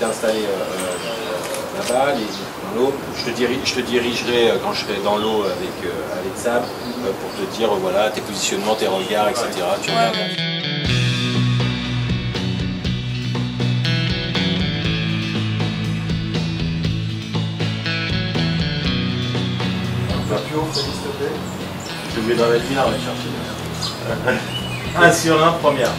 été installé là-bas, dans l'eau. Je te dirigerai quand je serai dans l'eau avec Sab pour te dire voilà, tes positionnements, tes regards, etc. Tu regardes. Plus haut, s'il te plaît. Je vais dans la ville, on va chercher. 1 sur 1, première.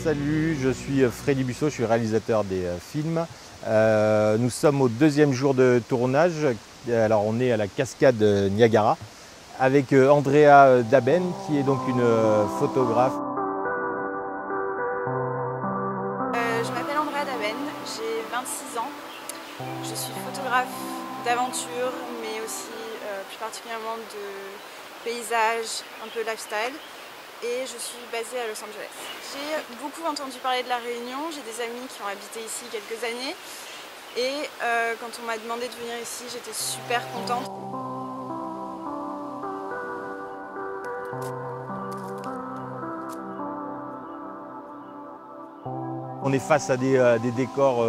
Salut, je suis Freddy Busso, je suis réalisateur des films. Nous sommes au 2e jour de tournage. Alors on est à la cascade Niagara avec Andrea Daben qui est donc une photographe. Je m'appelle Andrea Daben, j'ai 26 ans. Je suis photographe d'aventure mais aussi plus particulièrement de paysages, un peu lifestyle. Et je suis basée à Los Angeles. J'ai beaucoup entendu parler de La Réunion, j'ai des amis qui ont habité ici quelques années et quand on m'a demandé de venir ici, j'étais super contente. On est face à des décors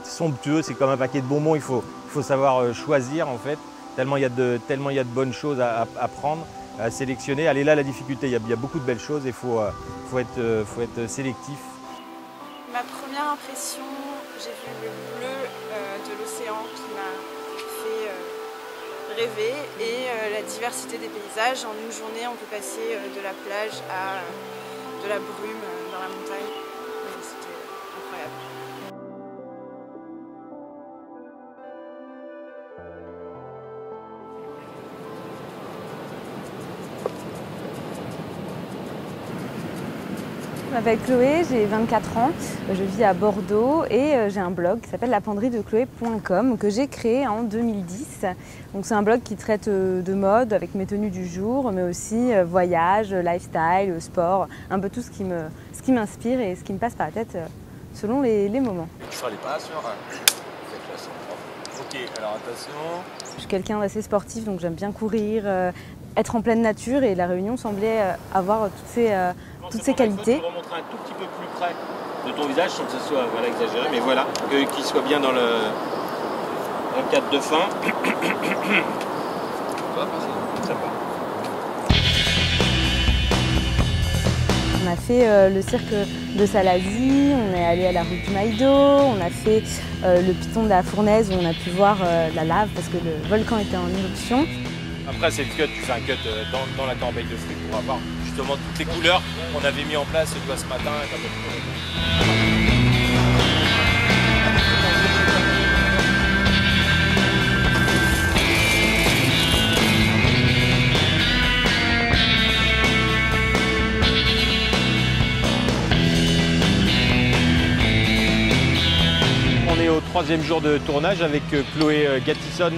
somptueux, c'est comme un paquet de bonbons, il faut savoir choisir en fait, tellement il y a de bonnes choses à prendre. À sélectionner. Allez, là, la difficulté, il y a beaucoup de belles choses et il faut être sélectif. Ma première impression, j'ai vu le bleu de l'océan qui m'a fait rêver et la diversité des paysages. En une journée, on peut passer de la plage à de la brume dans la montagne. C'était incroyable. Je m'appelle Chloé, j'ai 24 ans, je vis à Bordeaux et j'ai un blog qui s'appelle lapendriedecloé.com que j'ai créé en 2010. Donc c'est un blog qui traite de mode avec mes tenues du jour, mais aussi voyage, lifestyle, sport, un peu tout ce qui m'inspire et ce qui me passe par la tête selon les moments. Sur les pas, sur Ok, alors attention. Je suis quelqu'un d'assez sportif, donc j'aime bien courir, être en pleine nature et La Réunion semblait avoir toutes ces qualités. Je vais remontrer un tout petit peu plus près de ton visage sans que ce soit exagéré, mais voilà, qu'il soit bien dans le cadre de fin. Ça part. On a fait le cirque de Salazie, on est allé à la route du Maïdo, on a fait le piton de la Fournaise où on a pu voir la lave parce que le volcan était en éruption. Après c'est le cut, tu fais un cut dans la corbeille de fruits pour avoir justement toutes les couleurs qu'on avait mis en place ce matin. On est au 3e jour de tournage avec Chloé Gattison.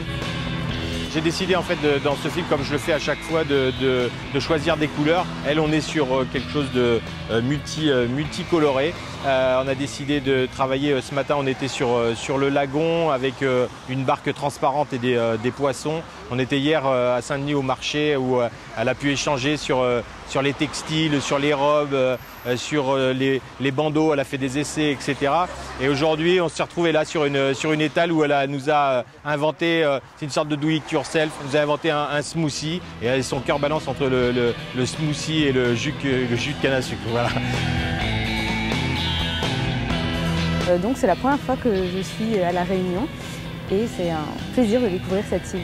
J'ai décidé en fait dans ce film, comme je le fais à chaque fois, de choisir des couleurs. Elle, on est sur quelque chose de multicoloré. On a décidé de travailler ce matin, on était sur le lagon avec une barque transparente et des poissons. On était hier à Saint-Denis au marché où elle a pu échanger sur les textiles, sur les robes, sur les bandeaux, elle a fait des essais, etc. Et aujourd'hui, on s'est retrouvé là sur une étale où elle nous a inventé, c'est une sorte de do it yourself, elle nous a inventé un smoothie et son cœur balance entre le smoothie et le jus de canne à sucre. Voilà. Donc c'est la première fois que je suis à La Réunion et c'est un plaisir de découvrir cette île.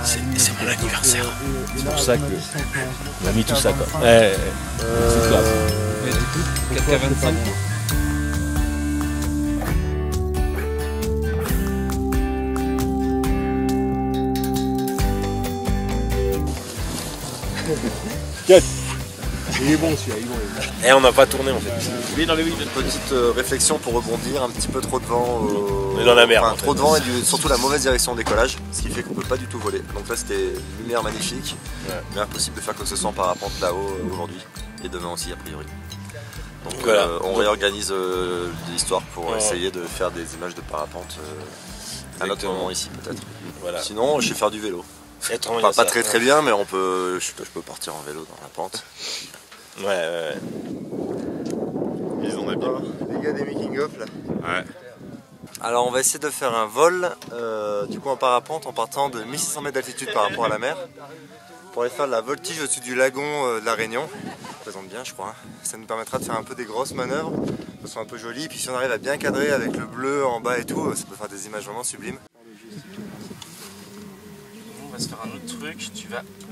C'est un anniversaire. C'est pour ça qu'on a mis tout ça, quoi. Ouais, c'est clair. 4K25. Il est bon celui-là, il est bon. Et on n'a pas tourné en fait. Oui, dans les oui. Une petite réflexion pour rebondir, un petit peu trop de vent. On est dans la mer. Enfin, trop de vent et surtout la mauvaise direction au décollage, ce qui fait qu'on peut pas du tout voler. Donc là c'était une lumière magnifique, mais impossible de faire quoi que ce soit en parapente là-haut aujourd'hui et demain aussi a priori. Donc voilà. On réorganise l'histoire pour essayer de faire des images de parapente à un autre moment ici peut-être. Voilà. Sinon je sais faire du vélo. Pas très bien, mais je peux partir en vélo dans la pente. Ouais. Ils ont bien. Les gars des making-of là. Ouais. Alors on va essayer de faire un vol du coup en parapente en partant de 1600 mètres d'altitude par rapport à la mer pour aller faire la voltige au-dessus du lagon de la Réunion. Ça présente bien je crois. Hein. Ça nous permettra de faire un peu des grosses manœuvres, ça soit un peu joli. Puis si on arrive à bien cadrer avec le bleu en bas et tout, ça peut faire des images vraiment sublimes. On va se faire un autre truc,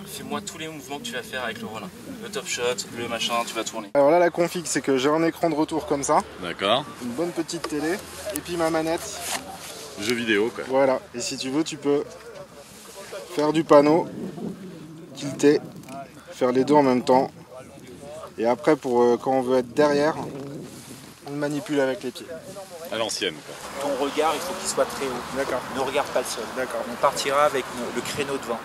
fais-moi tous les mouvements que tu vas faire avec le Ronin. Le top shot, le machin, tu vas tourner. Alors là la config c'est que j'ai un écran de retour comme ça. D'accord. Une bonne petite télé et puis ma manette. Jeu vidéo quoi. Voilà, et si tu veux tu peux faire du panneau, tilter, faire les deux en même temps. Et après pour quand on veut être derrière, on le manipule avec les pieds. À l'ancienne quoi. Ton regard, il faut qu'il soit très haut. D'accord. Ne regarde pas le sol. D'accord. On partira avec le créneau devant.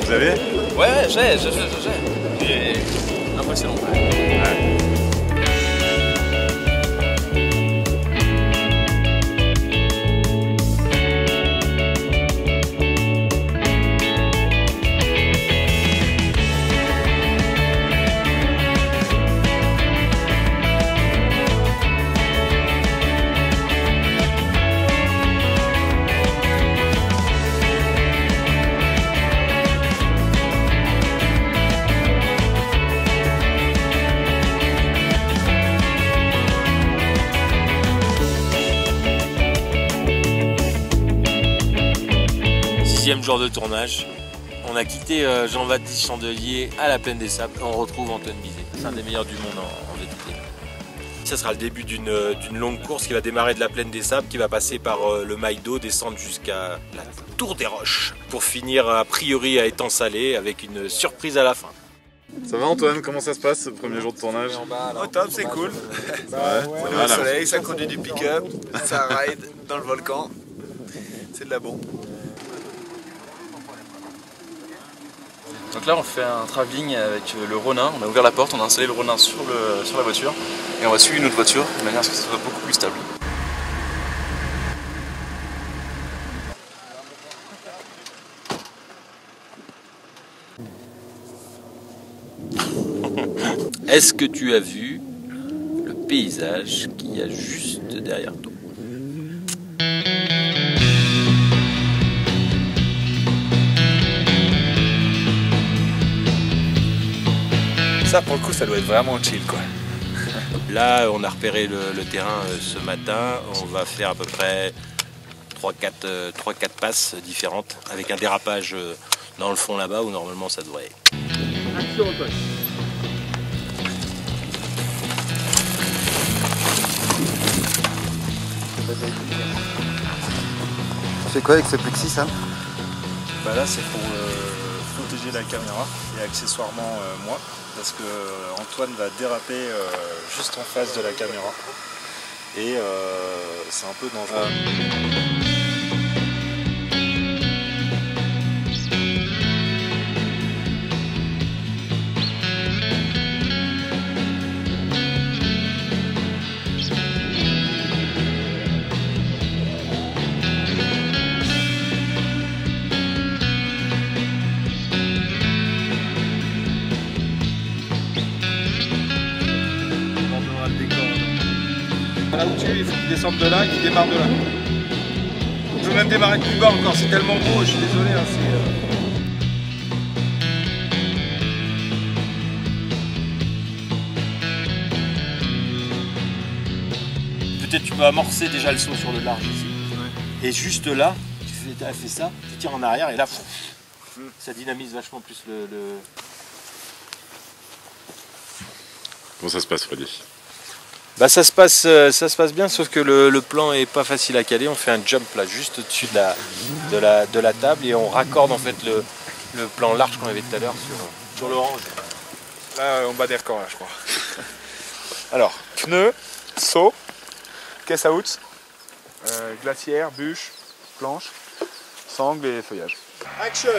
Vous avez? Ouais, j'ai. Impressionnant. Ouais. Sixième jour de tournage. On a quitté Jean-Baptiste Chandelier à la Plaine des Sables. On retrouve Antoine Bizet. C'est un des meilleurs du monde en VTT. Ça sera le début d'une longue course qui va démarrer de la Plaine des Sables, qui va passer par le Maïdo, descendre jusqu'à la Tour des Roches, pour finir a priori à Étang-Salé avec une surprise à la fin. Ça va Antoine, comment ça se passe ce premier jour de tournage? Au top, c'est cool. On est au soleil, ça conduit du pick-up, ça ride dans le volcan. C'est de la bombe. Donc là on fait un travelling avec le Ronin, on a ouvert la porte, on a installé le Ronin sur la voiture et on va suivre une autre voiture de manière à ce que ce soit beaucoup plus stable. Est-ce que tu as vu le paysage qu'il y a juste derrière toi? Ça pour le coup ça doit être vraiment chill quoi. Là on a repéré le terrain ce matin, on va faire à peu près 3-4 passes différentes avec un dérapage dans le fond là-bas où normalement ça devrait. Action Antoine. Tu fais quoi avec ce plexi Sam? Bah là c'est pour protéger la caméra et accessoirement moi parce que Antoine va déraper juste en face de la caméra et c'est un peu dangereux. là au-dessus, il faut qu'il descende de là et qu'il démarre de là. On peut même démarrer de plus bas encore, c'est tellement beau, je suis désolé. Hein, Peut-être tu peux amorcer déjà le saut sur le large ici. Ouais. Et juste là, tu fais ça, tu tires en arrière et là, ça dynamise vachement plus le... Comment ça se passe, Freddy? Bah ça se passe bien, sauf que le plan est pas facile à caler. On fait un jump là, juste au-dessus de la table et on raccorde en fait le plan large qu'on avait tout à l'heure sur l'orange. Là, on bat des records là, je crois. Alors, pneus, saut, caisse à outs, glacière, bûche, planche, sangle et feuillage. Action!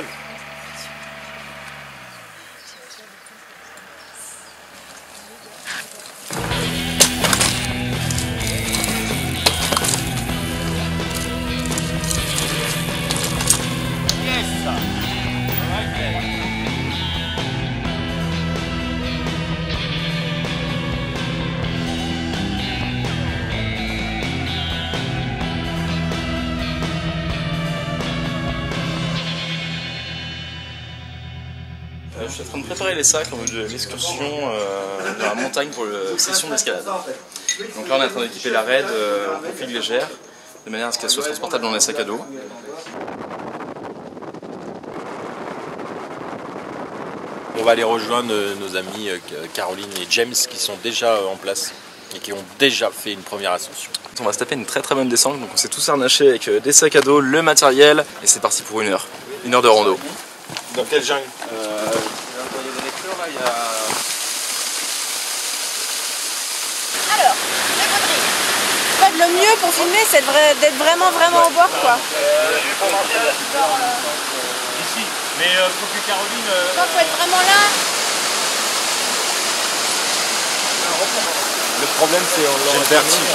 Je suis en train de préparer les sacs en vue de l'excursion dans la montagne pour la session d'escalade. Donc là on est en train d'équiper la raid en config légère, de manière à ce qu'elle soit transportable dans les sacs à dos. On va aller rejoindre nos amis Caroline et James qui sont déjà en place et qui ont déjà fait une première ascension. On va se taper une très bonne descente, donc on s'est tous harnachés avec des sacs à dos, le matériel, et c'est parti pour 1 heure. 1 heure de rando. Dans quelle jungle? Alors, Fred, le mieux pour filmer, c'est d'être vraiment au bord, quoi. Ici, mais faut que Caroline... Non, faut être vraiment là. Le problème, c'est on le vertige.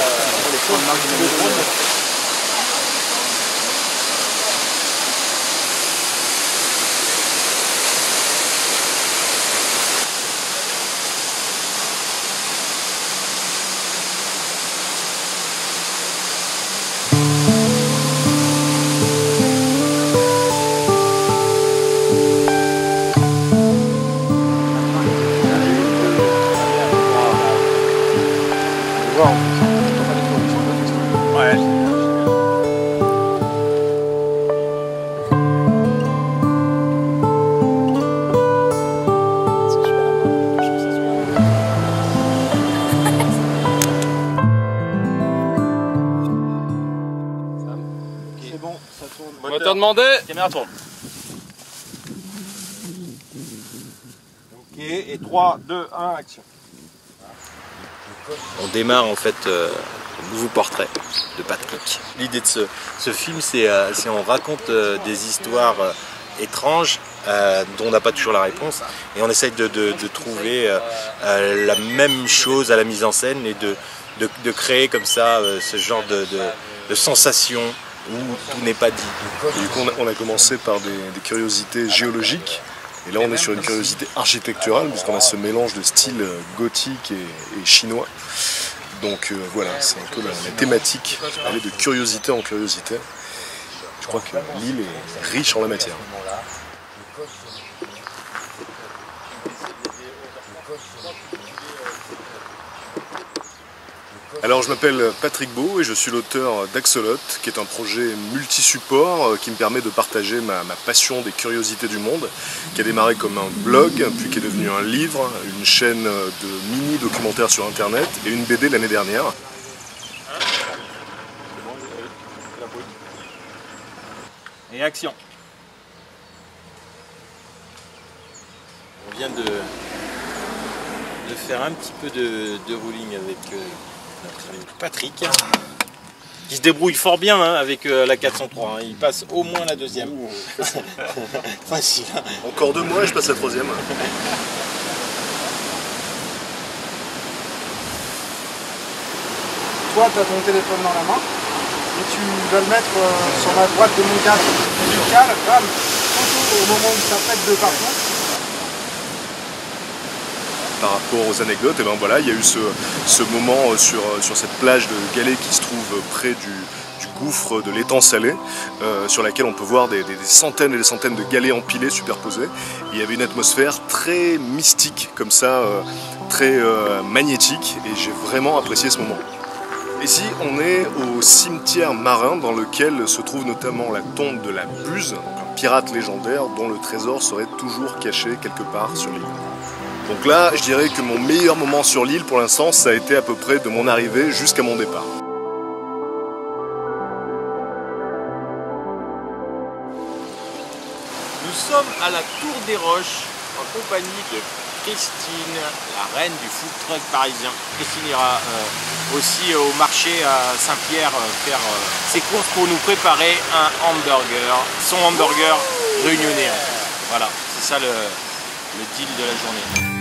Moteur demandé. Caméra tourne. Ok, et 3, 2, 1, action. On démarre en fait un nouveau portrait de Patrick. L'idée de ce film, c'est on raconte des histoires étranges dont on n'a pas toujours la réponse et on essaye de trouver la même chose à la mise en scène et de créer comme ça ce genre de sensation où tout n'est pas dit. Et du coup, on a commencé par des curiosités géologiques. Et là, on est sur une curiosité architecturale, puisqu'on a ce mélange de style gothique et chinois. Donc voilà, c'est un peu la thématique, aller de curiosité en curiosité. Je crois que l'île est riche en la matière. Alors je m'appelle Patrick Beau et je suis l'auteur d'Axolot, qui est un projet multi-support qui me permet de partager ma passion des curiosités du monde, qui a démarré comme un blog, puis qui est devenu un livre, une chaîne de mini-documentaires sur internet et une BD l'année dernière. Et action. On vient de faire un petit peu de rolling avec notre ami Patrick, qui se débrouille fort bien hein, avec la 403. Hein. Il passe au moins la deuxième. Facile. Encore 2 mois et je passe la 3e. Toi, tu as ton téléphone dans la main et tu vas le mettre sur la droite de mon casque. Tu le cales, bam, au moment où ça pète de partout. par rapport aux anecdotes, et ben voilà, il y a eu ce moment sur cette plage de galets qui se trouve près du gouffre de l'étang salé, sur laquelle on peut voir des centaines et des centaines de galets empilés, superposés. Et il y avait une atmosphère très mystique, comme ça, très magnétique, et j'ai vraiment apprécié ce moment. Ici, on est au cimetière marin dans lequel se trouve notamment la tombe de la Buse, un pirate légendaire dont le trésor serait toujours caché quelque part sur l'île. Donc là, je dirais que mon meilleur moment sur l'île pour l'instant, ça a été à peu près de mon arrivée jusqu'à mon départ. Nous sommes à la Tour des Roches en compagnie de Christine, la reine du food truck parisien. Christine ira aussi au marché à Saint-Pierre faire ses courses pour nous préparer un hamburger, son hamburger réunionnais. Voilà, c'est ça le deal de la journée.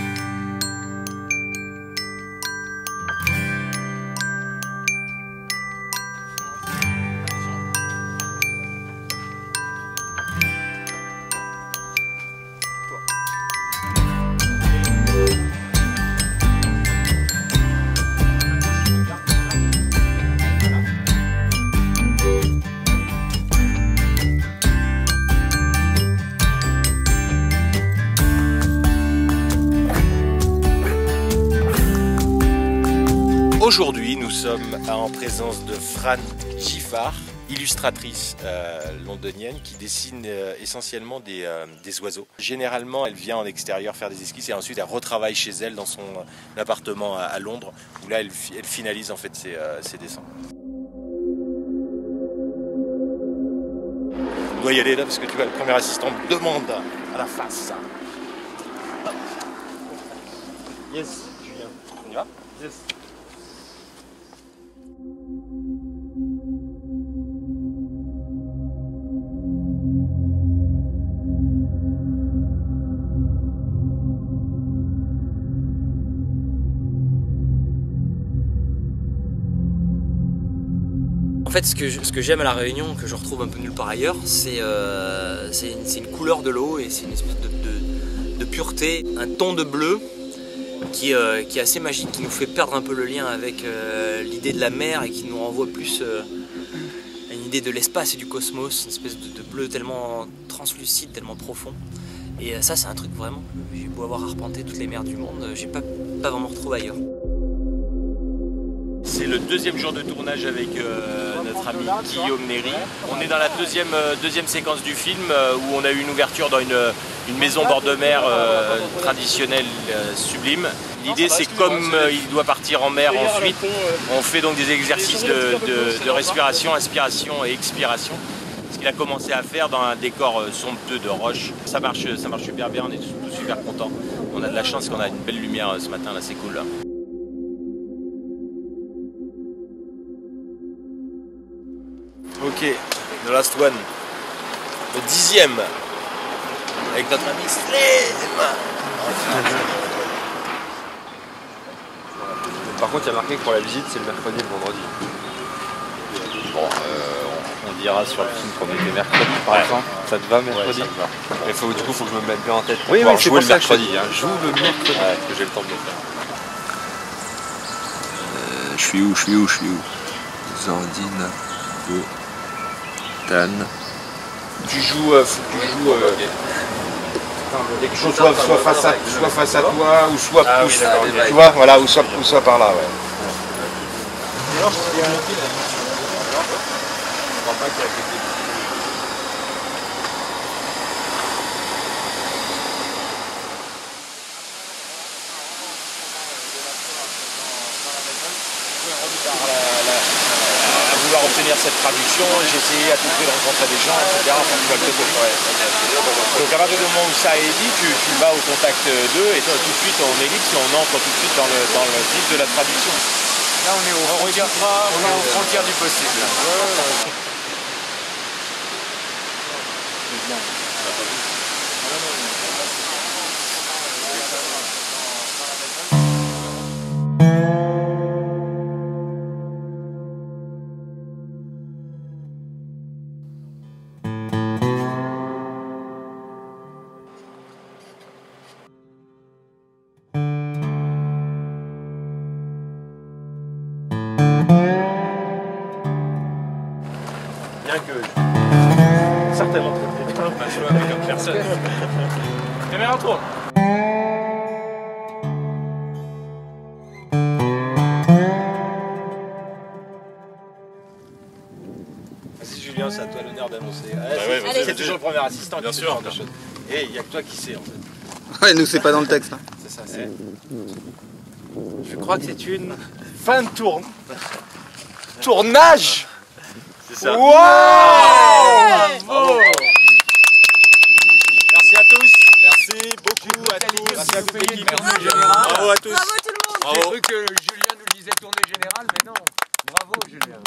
Aujourd'hui, nous sommes en présence de Fran Giffard, illustratrice londonienne qui dessine essentiellement des oiseaux. Généralement, elle vient en extérieur faire des esquisses et ensuite elle retravaille chez elle dans son appartement à Londres où là elle finalise en fait ses dessins. On doit y aller là parce que tu vois, le premier assistant me demande à la face. Yes, Julien. On y va? Yes. En fait, ce que j'aime à La Réunion, que je retrouve un peu nulle part ailleurs, c'est une couleur de l'eau et c'est une espèce de pureté, un ton de bleu qui est assez magique, qui nous fait perdre un peu le lien avec l'idée de la mer et qui nous renvoie plus à une idée de l'espace et du cosmos, une espèce de bleu tellement translucide, tellement profond. Et ça, c'est un truc vraiment, j'ai beau avoir arpenté toutes les mers du monde, j'ai pas vraiment retrouvé ailleurs. C'est le deuxième jour de tournage avec notre ami Guillaume Néry. On est dans la deuxième séquence du film où on a eu une ouverture dans une maison bord de mer traditionnelle sublime. L'idée c'est comme il doit partir en mer ensuite, on fait donc des exercices de respiration, inspiration et expiration. Ce qu'il a commencé à faire dans un décor somptueux de roches. Ça marche super bien, on est tous super contents. On a de la chance qu'on a une belle lumière ce matin, là c'est cool. Là. Ok, the last one. Le 10e. Avec notre ami Slim. Par contre, il y a marqué que pour la visite, c'est le mercredi et le vendredi. Bon, on dira sur le film qu'on était mercredi, par exemple. Ça te va mercredi? Ouais, ça me va. Mais du coup, il faut que je me mette bien en tête. Oui, oui, c'est pour ça le mercredi. Joue le mercredi. Ouais, que j'ai le temps de le faire. Je suis où Zandine. Dan. Tu joues quelque chose soit face à toi ou soit plus, tu vois, voilà, ou soit par là, ouais. Vouloir obtenir cette traduction, j'ai essayé à tout prix de rencontrer des gens, etc. Donc à partir du moment où ça est dit, tu vas au contact d'eux et toi, tout de suite on ellipse et on entre tout de suite dans le vif de la traduction. Là on est aux frontières du possible. tellement traité. Bah, je vois un peu comme personne. Caméra tourne. Vas-y Julien, c'est à toi l'honneur d'annoncer. Ouais, c'est toujours le premier assistant bien qui sûr. fait choses. Et il n'y a que toi qui sais en fait. Ouais, nous c'est pas dans le texte. Hein. C'est ça, c'est. Je crois que c'est une fin de tournage. C'est ça. Wow. Bravo. Merci à tous. Merci beaucoup à tous. Merci à toute l'équipe. Bravo à tous. Bravo tout le monde. Bravo. J'ai cru que Julien nous disait tournée générale, mais non. Bravo Julien.